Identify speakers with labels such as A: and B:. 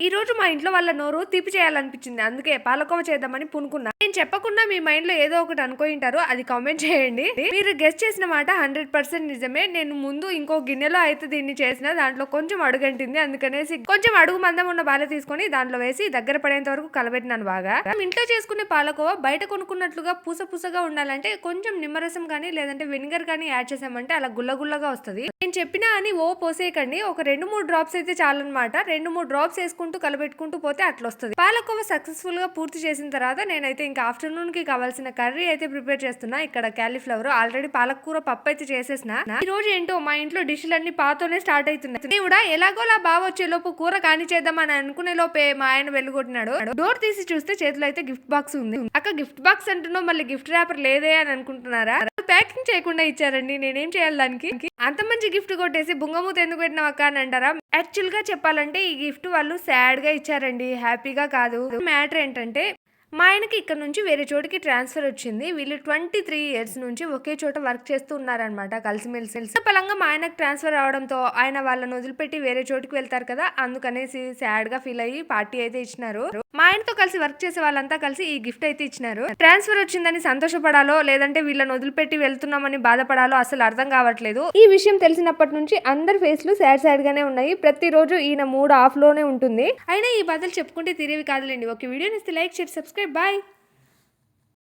A: ఈ రోజు మా ఇంట్లో వాళ్ళ నోరు తీపి చేయాలనిపించింది, అందుకే పాలకోవ చేద్దామని పూనుకున్నా. నేను చెప్పకుండా మీ మైండ్ లో ఏదో ఒకటి అనుకుంటారు, అది కామెంట్ చేయండి. మీరు గెస్ట్ చేసిన మాట 100% నిజమే. నేను ముందు ఇంకో గిన్నెలో అయితే దీన్ని చేసిన, దాంట్లో కొంచెం అడుగంటింది, అందుకనేసి కొంచెం అడుగు మందం ఉన్న బాల తీసుకొని దాంట్లో వేసి దగ్గర పడేంత వరకు కలబెట్టినాను బాగా. ఇంట్లో చేసుకునే పాలకోవ బయట కొనుక్కున్నట్లుగా పూసగా ఉండాలంటే కొంచెం నిమ్మరసం కానీ లేదంటే వెనిగర్ కానీ యాడ్ చేసామంటే అలా గుల్లగుల్లగా వస్తుంది. నేను చెప్పినా అని ఓ పోసేయకండి, ఒక 2-3 డ్రాప్స్ అయితే చాలన్నమాట. 2-3 డ్రాప్స్ వేసుకుంటూ కలబెట్టుకుంటూ పోతే అట్లా వస్తుంది. పాలకోవ సక్సెస్ఫుల్ గా పూర్తి చేసిన తర్వాత నేనైతే ఇంకా ఆఫ్టర్నూన్ కి కావాల్సిన కర్రీ అయితే ప్రిపేర్ చేస్తున్నా. ఇక్కడ క్యాలీఫ్లవర్ ఆల్రెడీ పాలకూర పప్పు అయితే చేసేసిన. ఈ రోజు ఏంటో మా ఇంట్లో డిష్లన్నీ పాతోనే స్టార్ట్ అవుతున్నాయి. దేవుడా ఎలాగోలా బాగా వచ్చే లోపు కూర కాని చేద్దాం అని అనుకునే లోపే మా ఆయన వెళ్ళగొట్టినాడు. డోర్ తీసి చూస్తే చేతిలో అయితే గిఫ్ట్ బాక్స్ ఉంది. అక్క గిఫ్ట్ బాక్స్ అంటున్నావు, మళ్ళీ గిఫ్ట్ ర్యాపర్ లేదే అని అనుకుంటున్నారా? ప్యాకింగ్ చేయకుండా ఇచ్చారండి, నేనేం చేయాలి దానికి? అంత మంచి గిఫ్ట్ కొట్టేసి బుంగమూత ఎందుకు పెట్టినావు అక్క అని అంటారా? యాక్చువల్ గా చెప్పాలంటే ఈ గిఫ్ట్ వాళ్ళు సాడ్ గా ఇచ్చారండి, హ్యాపీగా కాదు. మ్యాటర్ ఏంటంటే మా ఆయనకి ఇక్కడ నుంచి వేరే చోటికి ట్రాన్స్ఫర్ వచ్చింది. వీళ్ళు 23 years నుంచి ఒకే చోట వర్క్ చేస్తూ ఉన్నారనమాట, కలిసిమెలిసి. పలంగా మా ఆయనకు ట్రాన్స్ఫర్ అవడంతో ఆయన వాళ్ళని వదిలిపెట్టి వేరే చోటికి వెళ్తారు కదా, అందుకనేసి సాడ్ గా ఫీల్ అయ్యి పార్టీ అయితే ఇచ్చినారు. మా ఆయనతో కలిసి వర్క్ చేసే వాళ్ళంతా కలిసి ఈ గిఫ్ట్ అయితే ఇచ్చినారు. ట్రాన్స్ఫర్ వచ్చిందని సంతోషపడాలో లేదంటే వీళ్ళని వదిలిపెట్టి వెళ్తున్నామని బాధపడాలో అసలు అర్థం కావట్లేదు. ఈ విషయం తెలిసినప్పటి నుంచి అందరి ఫేస్ లు సాడ్ గానే ఉన్నాయి. ప్రతిరోజు ఈయన మూడ్ ఆఫ్ లోనే ఉంటుంది. అయినా ఈ బాధలు చెప్పుకుంటే తీరేవి కాదులేండి. ఒక వీడియోని ఇస్తే లైక్ చేసి సబ్స్క్రైబ్. బాయ్.